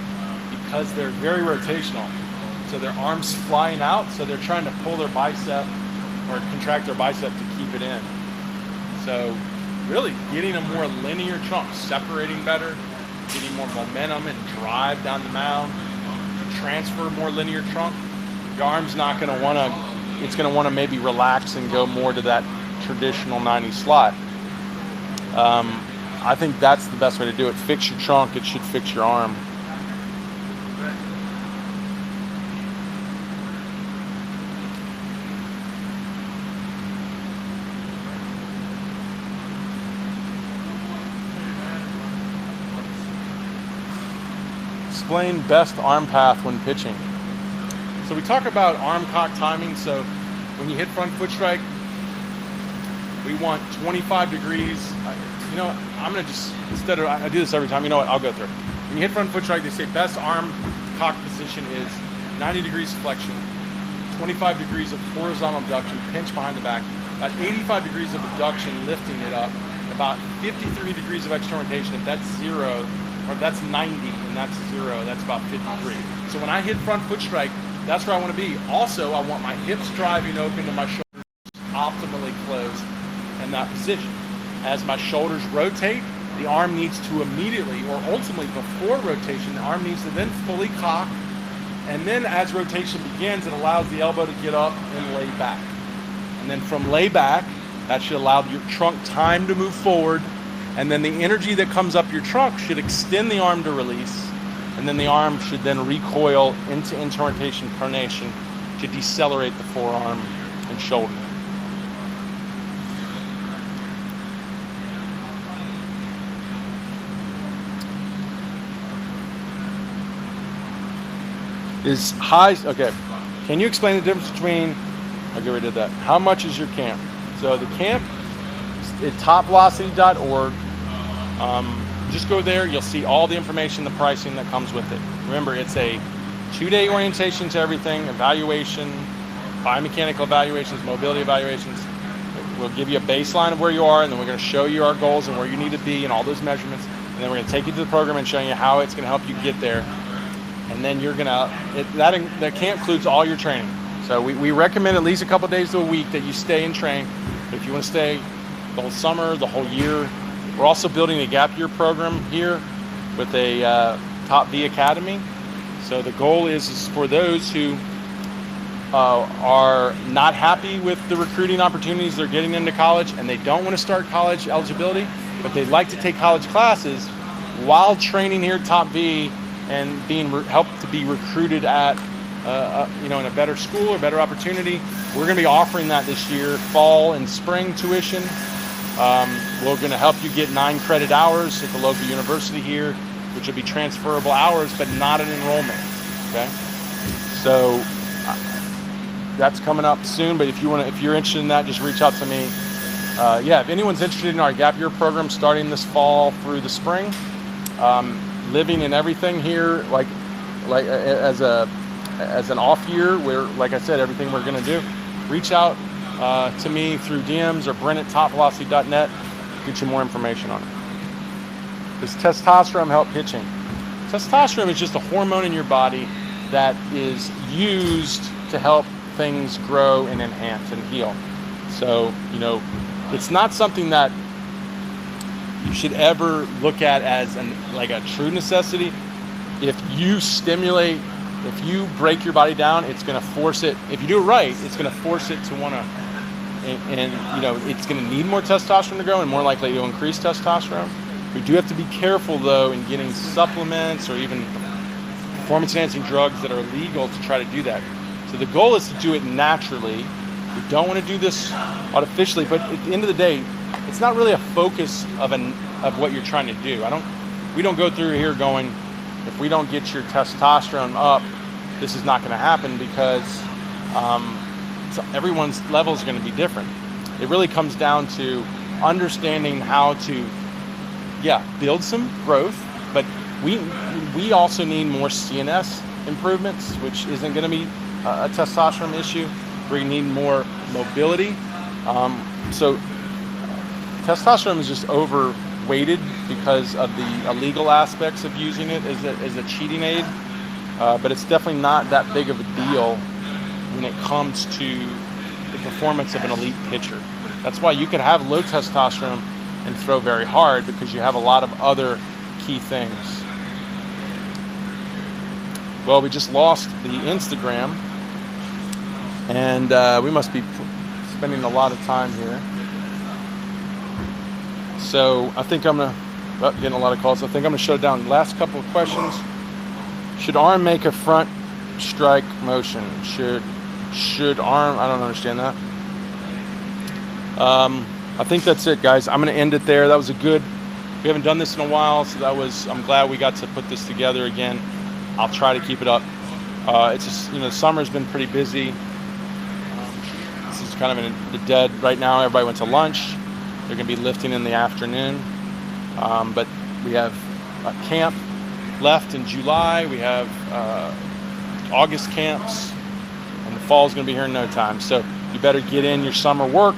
because they're very rotational. So their arm's flying out, so they're trying to pull their bicep or contract their bicep to keep it in. So really getting a more linear trunk, separating better, getting more momentum and drive down the mound, transfer more linear trunk. Your arm's not going to want to, it's going to want to maybe relax and go more to that traditional 90 slot. I think that's the best way to do it. Fix your trunk, it should fix your arm. explain best arm path when pitching. So we talk about arm cock timing. So when you hit front foot strike, we want 25 degrees. You know, I'm gonna just, instead of, I do this every time, you know what, I'll go through. When you hit front foot strike, they say best arm cock position is 90 degrees flexion, 25 degrees of horizontal abduction, pinch behind the back, about 85 degrees of abduction, lifting it up, about 53 degrees of external rotation. If that's 0, or if that's 90 and that's 0, that's about 53. So when I hit front foot strike, that's where I want to be. Also, I want my hips driving open and my shoulders optimally closed in that position. As my shoulders rotate, the arm needs to immediately, or ultimately before rotation, the arm needs to then fully cock. And then as rotation begins, it allows the elbow to get up and lay back. And then from lay back, that should allow your trunk time to move forward. And then the energy that comes up your trunk should extend the arm to release. And then the arm should then recoil into internal rotation pronation to decelerate the forearm and shoulder. Is high, okay. Can you explain the difference between, okay, we did that. How much is your camp? So the camp is at TopVelocity.org. Just go there, you'll see all the information, the pricing that comes with it. Remember, it's a 2-day orientation to everything, evaluation, biomechanical evaluations, mobility evaluations. We'll give you a baseline of where you are, and then we're going to show you our goals and where you need to be and all those measurements. And then we're going to take you to the program and show you how it's going to help you get there. And then you're gonna, that camp includes all your training. So we recommend at least a couple days to a week that you stay and train. But if you want to stay the whole summer, the whole year, we're also building a gap year program here with a Top V Academy. So the goal is for those who are not happy with the recruiting opportunities they're getting into college and they don't want to start college eligibility, but they'd like to take college classes while training here at Top V and being helped to be recruited at, in a better school or better opportunity. We're going to be offering that this year, fall and spring tuition. We're going to help you get 9 credit hours at the local university here, which will be transferable hours, but not an enrollment. Okay, so that's coming up soon. But if you're interested in that, just reach out to me. If anyone's interested in our gap year program starting this fall through the spring. Living and everything here, like as an off year, where, like I said, everything we're going to do, reach out to me through DMs or Brent at TopVelocity.net, get you more information on it. Does testosterone help pitching? Testosterone is just a hormone in your body that is used to help things grow and enhance and heal. So, it's not something that you should ever look at as a true necessity. If you break your body down, it's going to force it. If you do it right, it's going to force it to want to, and it's going to need more testosterone to grow and more likely to increase testosterone. We do have to be careful though in getting supplements or even performance enhancing drugs that are illegal to try to do that. So the goal is to do it naturally. We don't want to do this artificially, but at the end of the day, it's not really a focus of what you're trying to do. We don't go through here going, if we don't get your testosterone up, this is not going to happen, because everyone's level is going to be different. It really comes down to understanding how to, build some growth, but we also need more CNS improvements, which isn't going to be a testosterone issue. We need more mobility. So testosterone is just overweighted because of the illegal aspects of using it as a cheating aid, but it's definitely not that big of a deal when it comes to the performance of an elite pitcher. That's why you could have low testosterone and throw very hard, because you have a lot of other key things. Well, we just lost the Instagram, and we must be spending a lot of time here. So I think I'm getting a lot of calls. I think I'm gonna shut it down. Last couple of questions. Should arm make a front strike motion? Should arm? I don't understand that. I think that's it, guys. I'm gonna end it there. That was we haven't done this in a while, so I'm glad we got to put this together again. I'll try to keep it up. It's just, the summer's been pretty busy. This is kind of in the dead right now. Everybody went to lunch. They're going to be lifting in the afternoon. But we have a camp left in July. We have August camps, and the fall is going to be here in no time. So you better get in your summer work,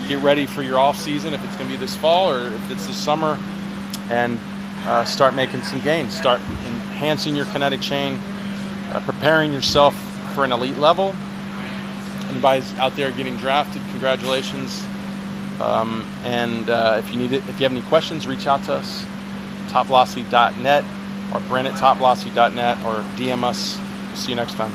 get ready for your off season if it's going to be this fall or if it's this summer, and start making some gains. Start enhancing your kinetic chain, preparing yourself for an elite level. Anybody's out there getting drafted, congratulations. If you have any questions, reach out to us, TopVelocity.net or Brent at TopVelocity.net, or DM us. See you next time.